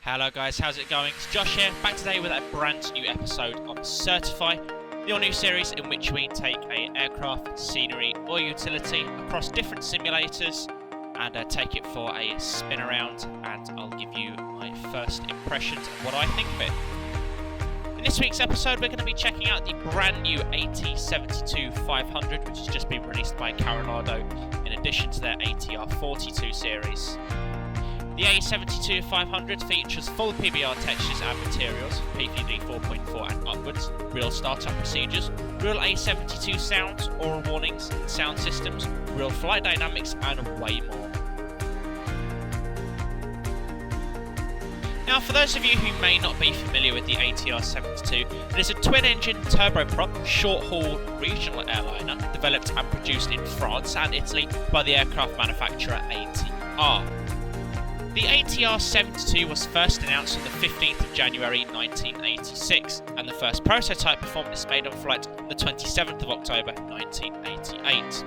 Hello guys, how's it going? It's Josh here, back today with a brand new episode of Certify, the all-new series in which we take an aircraft, scenery or utility across different simulators and take it for a spin around, and I'll give you my first impressions of what I think of it. In this week's episode we're going to be checking out the brand new AT72-500, which has just been released by Carenado in addition to their ATR 42 series. The A72-500 features full PBR textures and materials, PPD 4.4 and upwards, real startup procedures, real A72 sounds, aural warnings and sound systems, real flight dynamics and way more. Now for those of you who may not be familiar with the ATR 72, it is a twin-engine turboprop short-haul regional airliner developed and produced in France and Italy by the aircraft manufacturer ATR. The ATR 72 was first announced on the 15th of January 1986, and the first prototype performed its maiden flight on the 27th of October 1988.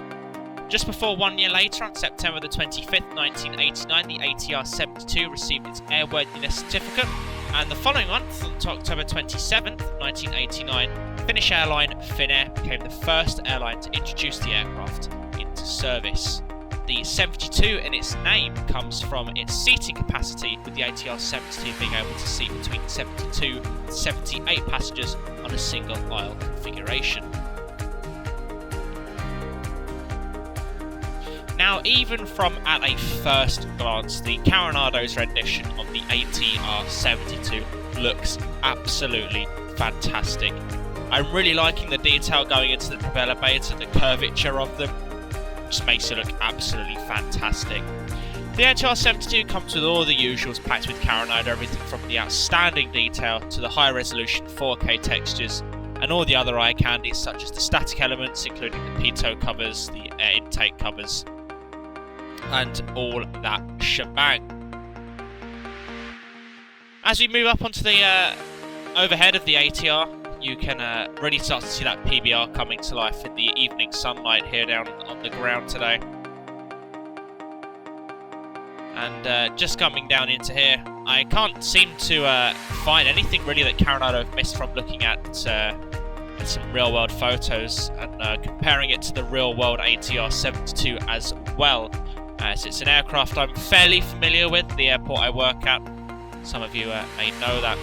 Just before 1 year later, on September the 25th, 1989, the ATR 72 received its airworthiness certificate, and the following month, on October 27th, 1989, Finnish airline Finnair became the first airline to introduce the aircraft into service. The 72 in its name comes from its seating capacity, with the ATR 72 being able to seat between 72 and 78 passengers on a single aisle configuration. Now, even from at a first glance, the Carenado's rendition of the ATR 72 looks absolutely fantastic. I'm really liking the detail going into the propeller blades and the curvature of them. Just makes it look absolutely fantastic. The ATR 72 comes with all the usuals packed with Carenado, everything from the outstanding detail to the high resolution 4K textures and all the other eye candies such as the static elements, including the pitot covers, the air intake covers and all that shebang. As we move up onto the overhead of the ATR, you can really start to see that PBR coming to life in the evening sunlight here down on the ground today. And just coming down into here, I can't seem to find anything really that Carenado have missed from looking at some real-world photos and comparing it to the real-world ATR 72 as well. As it's an aircraft I'm fairly familiar with, the airport I work at. Some of you may know that.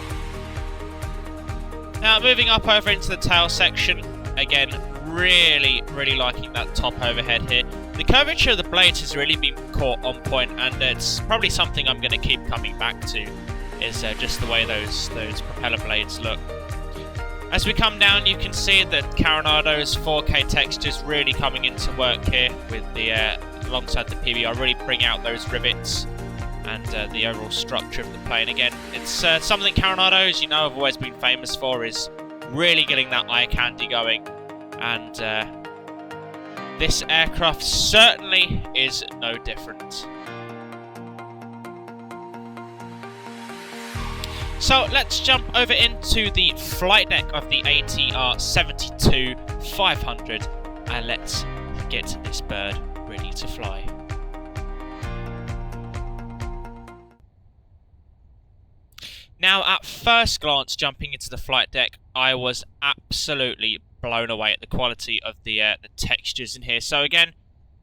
Now, moving up over into the tail section, again, really liking that top overhead here. The curvature of the blades has really been caught on point, and it's probably something I'm going to keep coming back to, is just the way those propeller blades look. As we come down, you can see that Carenado's 4K textures really coming into work here with the alongside the PBR, really bring out those rivets and the overall structure of the plane. Again, it's something Carenado, as you know, have always been famous for, is really getting that eye candy going, and this aircraft certainly is no different. So let's jump over into the flight deck of the ATR 72-500 and let's get this bird ready to fly. Now, at first glance, jumping into the flight deck, I was absolutely blown away at the quality of the textures in here. So again,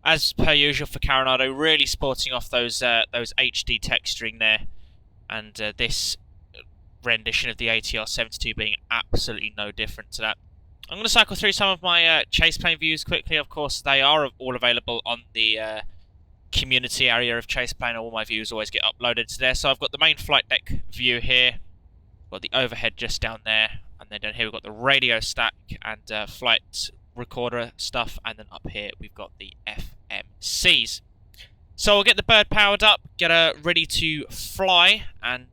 as per usual for Carenado, really sporting off those HD texturing there, and this rendition of the ATR 72 being absolutely no different to that. I'm going to cycle through some of my chase plane views quickly. Of course, they are all available on the community area of chase plane. All my views always get uploaded to there. So I've got the main flight deck view here, got the overhead just down there, and then down here we've got the radio stack and flight recorder stuff, and then up here we've got the FMCs. So we'll get the bird powered up, get her ready to fly, and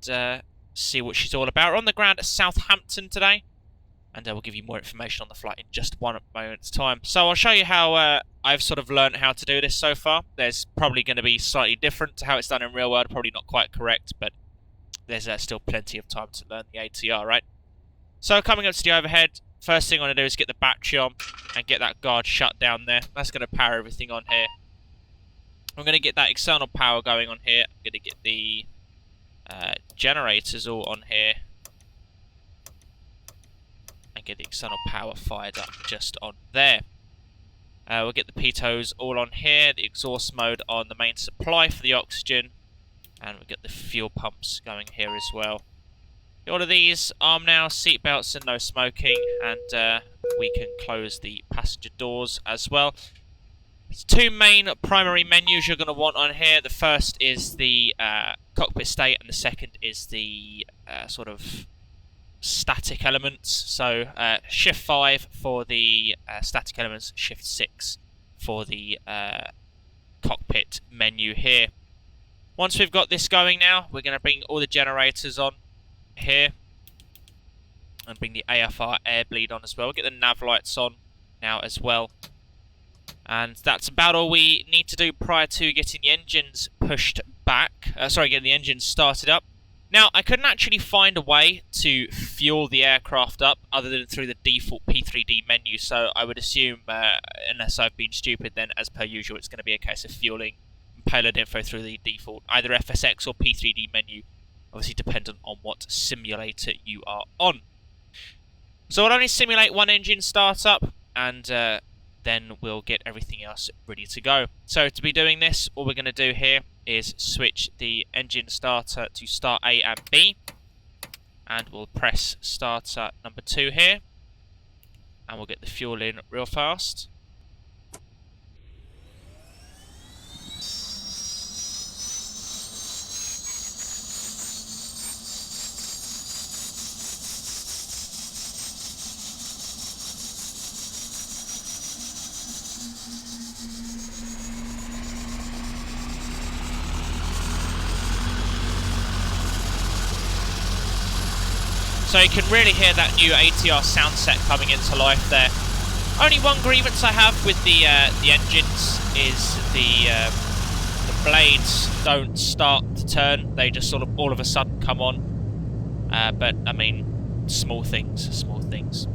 see what she's all about. We're on the ground at Southampton today, and we'll give you more information on the flight in just one moment's time. So I'll show you how I've sort of learned how to do this so far. There's probably going to be slightly different to how it's done in real world, probably not quite correct, but there's still plenty of time to learn the ATR, right? So coming up to the overhead, first thing I want to do is get the battery on and get that guard shut down there. That's going to power everything on here. I'm going to get that external power going on here. I'm going to get the generators all on here. And get the external power fired up just on there. We'll get the pitos all on here, the exhaust mode on the main supply for the oxygen, and we'll get the fuel pumps going here as well. All of these arm now, seatbelts and no smoking, and we can close the passenger doors as well. There's two main primary menus you're going to want on here. The first is the cockpit state, and the second is the sort of static elements. So shift 5 for the static elements, shift 6 for the cockpit menu here. Once we've got this going now, we're going to bring all the generators on here and bring the AFR air bleed on as well. We'll get the nav lights on now as well. And that's about all we need to do prior to getting the engines pushed back. Getting the engines started up. Now, I couldn't actually find a way to fuel the aircraft up other than through the default P3D menu, so I would assume, unless I've been stupid, then as per usual it's going to be a case of fueling payload info through the default either FSX or P3D menu, obviously dependent on what simulator you are on. So I'll only simulate one engine startup, and then we'll get everything else ready to go. So to be doing this, all we're going to do here is switch the engine starter to start A and B, and we'll press starter number 2 here, and we'll get the fuel in real fast. So you can really hear that new ATR sound set coming into life there. Only one grievance I have with the engines is the blades don't start to turn. They just sort of all of a sudden come on. But I mean, small things.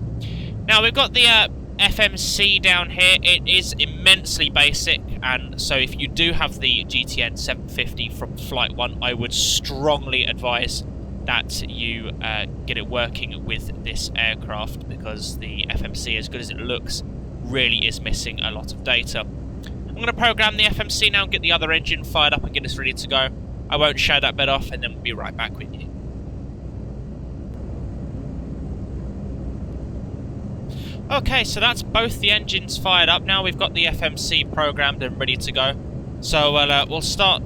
Now we've got the FMC down here. It is immensely basic, and so if you do have the GTN 750 from Flight 1, I would strongly advise that you get it working with this aircraft, because the FMC, as good as it looks, really is missing a lot of data. I'm going to program the FMC now and get the other engine fired up and get us ready to go. I won't show that bit off, and then we'll be right back with you. Okay, so that's both the engines fired up. Now we've got the FMC programmed and ready to go. So we'll start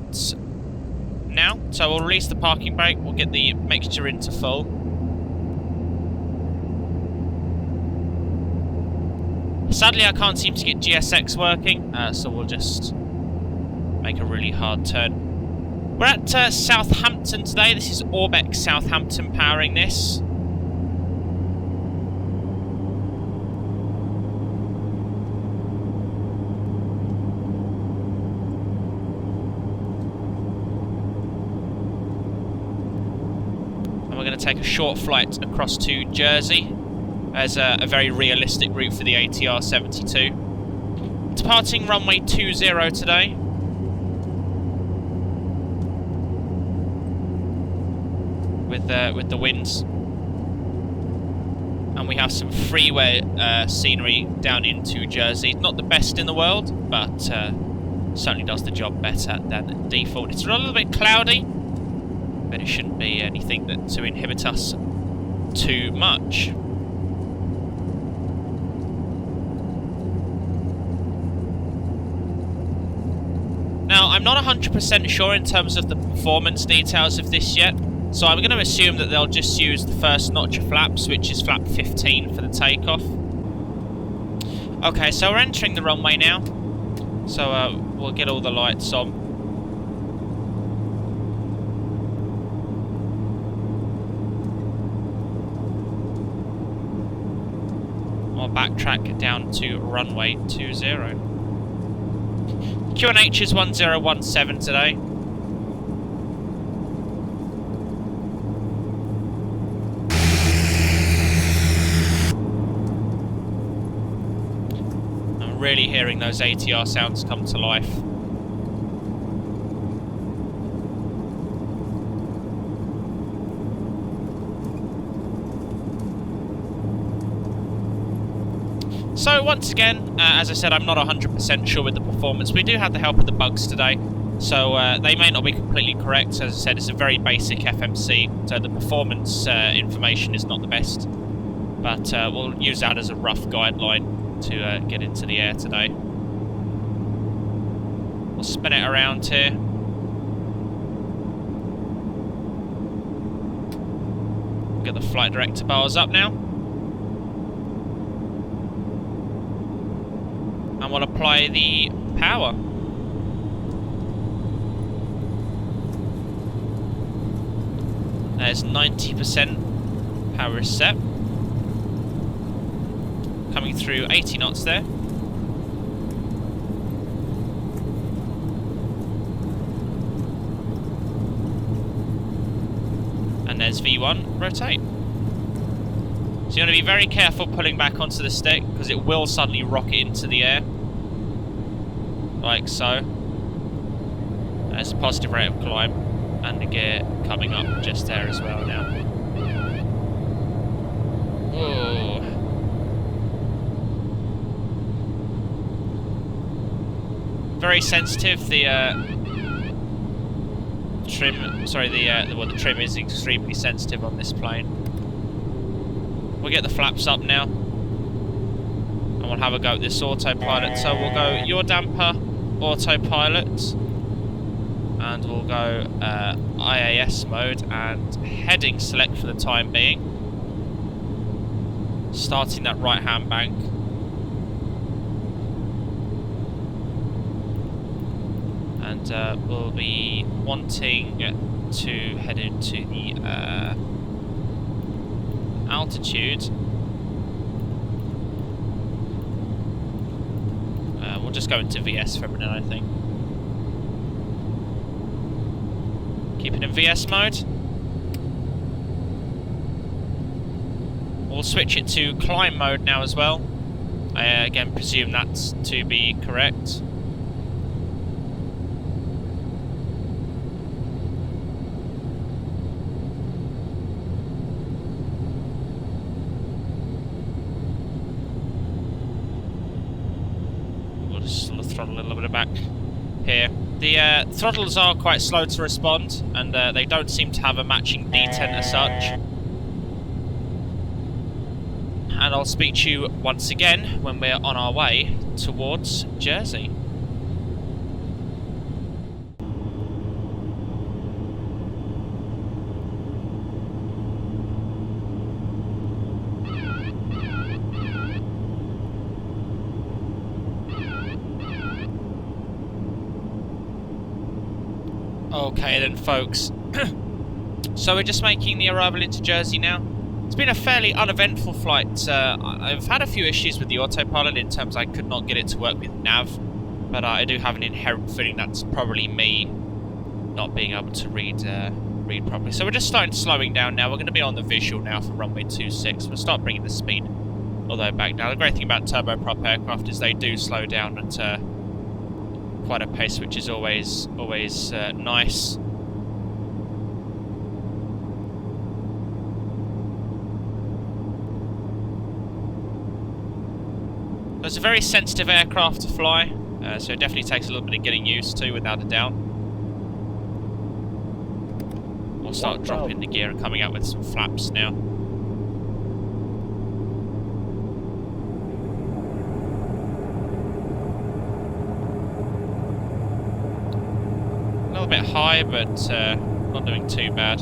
now. So we'll release the parking brake, we'll get the mixture into full. Sadly, I can't seem to get GSX working, so we'll just make a really hard turn. We're at Southampton today. This is ORBX Southampton powering this. Take a short flight across to Jersey as a very realistic route for the ATR 72. Departing runway 20 today. With the winds. And we have some freeway scenery down into Jersey. Not the best in the world, but certainly does the job better than default. It's a little bit cloudy, but it shouldn't be anything to inhibit us too much. Now, I'm not 100% sure in terms of the performance details of this yet, so I'm going to assume that they'll just use the first notch of flaps, which is flap 15 for the takeoff. Okay, so we're entering the runway now, so we'll get all the lights on. I'll backtrack down to runway 20. QNH is 1017 today. I'm really hearing those ATR sounds come to life. So once again, as I said, I'm not 100% sure with the performance. We do have the help of the bugs today, so they may not be completely correct. As I said, it's a very basic FMC, so the performance information is not the best. But we'll use that as a rough guideline to get into the air today. We'll spin it around here. We'll get the flight director bars up now. And we'll apply the power. There's 90% power is set. Coming through 80 knots there. And there's V1, rotate. So you want to be very careful pulling back onto the stick, because it will suddenly rocket into the air. Like so. There's a positive rate of climb, and the gear coming up just there as well now. Whoa. Very sensitive, the trim, sorry, the trim is extremely sensitive on this plane. We'll get the flaps up now, and we'll have a go at this autopilot. So we'll go yaw damper, autopilot, and we'll go IAS mode and heading select for the time being. Starting that right hand bank. And we'll be wanting to head into the altitude. We'll just go into VS for a minute, I think. Keep it in VS mode. We'll switch it to climb mode now as well. I again presume that's to be correct. Throttle a little bit back here. The throttles are quite slow to respond, and they don't seem to have a matching detent as such. And I'll speak to you once again when we're on our way towards Jersey. Okay then, folks. So we're just making the arrival into Jersey now. It's been a fairly uneventful flight. I've had a few issues with the autopilot in terms I could not get it to work with nav, but I do have an inherent feeling that's probably me not being able to read properly. So we're just starting slowing down now. We're going to be on the visual now for runway 26. We'll start bringing the speed all the way back down. The great thing about turboprop aircraft is they do slow down at quite a pace, which is always nice. It's a very sensitive aircraft to fly, so it definitely takes a little bit of getting used to, without a doubt. We'll start dropping the gear and coming out with some flaps now. A little bit high, but not doing too bad.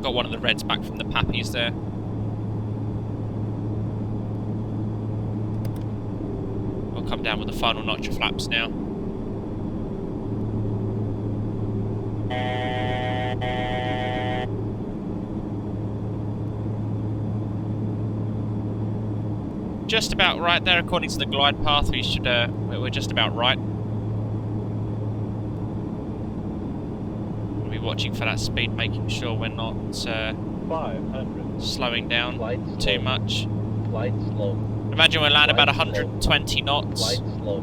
Got one of the reds back from the Pappies there. We'll come down with the final notch of flaps now. Just about right there, according to the glide path. We're just about right. We'll be watching for that speed, making sure we're not 500. Slowing down too slow. much. Flight slow. Imagine we'll land Flight about 120 slow. knots. Flight slow.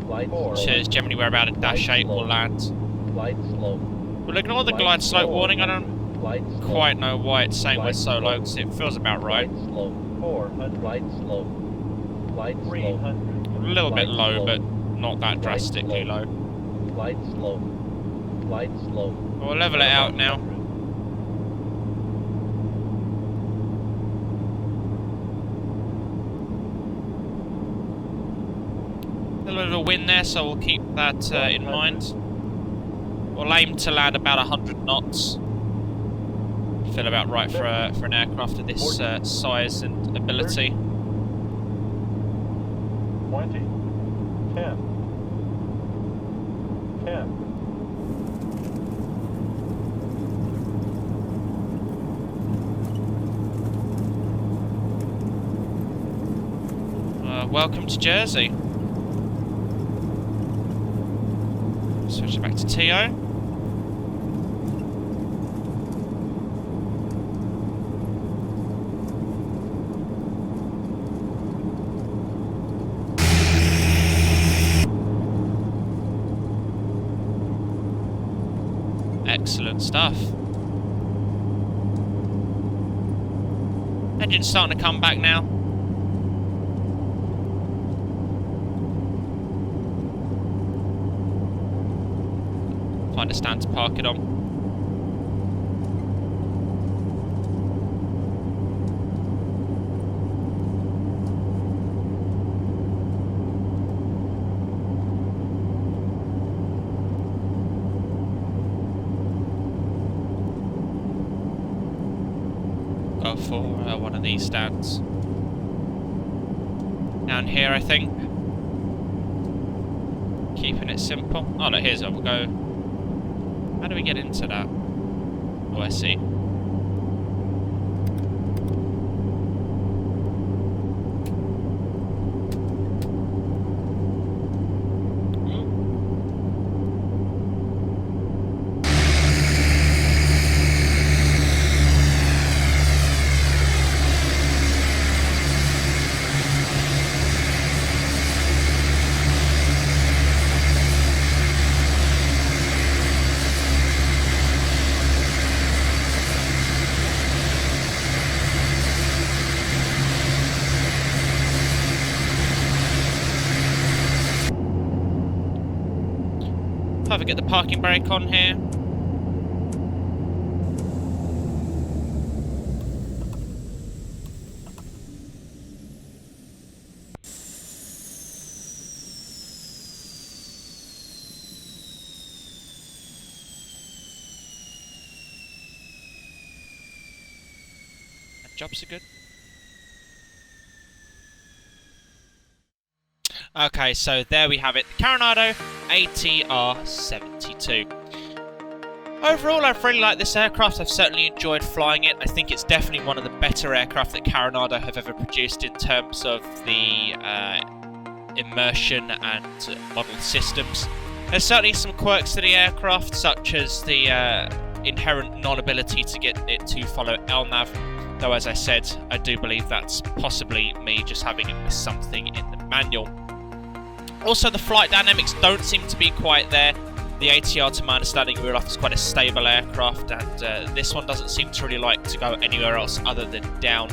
Flight Which slow. is generally where about a dash 8 will land. Flight slow. We'll ignore the Flight glide slope slow. warning. I don't Flight slow. quite know why it's saying we're Flight so low, slow. because it feels about right. Flight slow. 400. Glide slope. Glide slope. 300. A little bit Glide low, slope. but not that drastically low. Glide slope. Glide slope. We'll level it out now. A little bit of a wind there, so we'll keep that in mind. We'll aim to land about 100 knots. Feel about right for an aircraft of this size and ability. 20. 10. 10. Welcome to Jersey. Switch it back to TO. Excellent stuff. Engine's starting to come back now. Find a stand to park it on. Go for one of these stands. Down here, I think. Keeping it simple. Oh no, here's it. We'll go. How do we get into that? Oh, I see. If I get the parking brake on here. Jobs are good. Okay, so there we have it, the Carenado ATR 72. Overall, I've really liked this aircraft. I've certainly enjoyed flying it. I think it's definitely one of the better aircraft that Carenado have ever produced in terms of the immersion and model systems. There's certainly some quirks to the aircraft, such as the inherent non-ability to get it to follow LNAV, though as I said, I do believe that's possibly me just having missed something in the manual. Also, the flight dynamics don't seem to be quite there. The ATR, to my understanding, in real life is quite a stable aircraft, and this one doesn't seem to really like to go anywhere else other than down.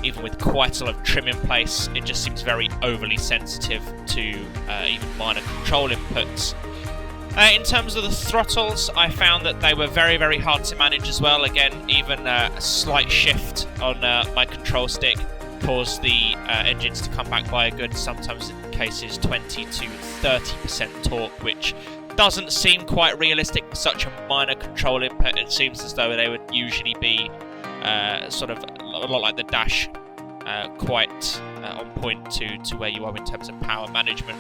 Even with quite a lot of trim in place, it just seems very overly sensitive to even minor control inputs. In terms of the throttles, I found that they were very, very hard to manage as well. Again, even a slight shift on my control stick caused the engines to come back by a good, sometimes in cases, 20 to 30% torque, which doesn't seem quite realistic for such a minor control input. It seems as though they would usually be sort of a lot like the dash, quite on point to where you are in terms of power management.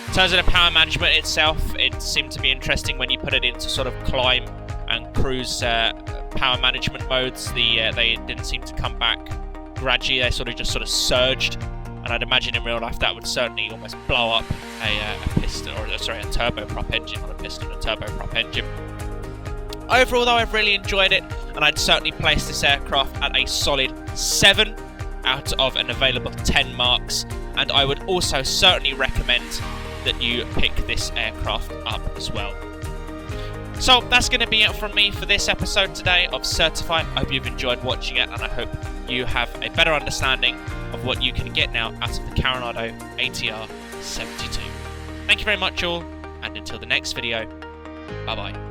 In terms of the power management itself, it seemed to be interesting when you put it into sort of climb and cruise power management modes. They didn't seem to come back gradually, they sort of surged, and I'd imagine in real life that would certainly almost blow up a piston, or sorry, a turboprop engine, not a piston, a turboprop engine. Overall though, I've really enjoyed it, and I'd certainly place this aircraft at a solid 7 out of an available 10 marks, and I would also certainly recommend that you pick this aircraft up as well. So that's going to be it from me for this episode today of Certify. I hope you've enjoyed watching it, and I hope you have a better understanding of what you can get now out of the Carenado ATR 72. Thank you very much all, and until the next video, bye bye.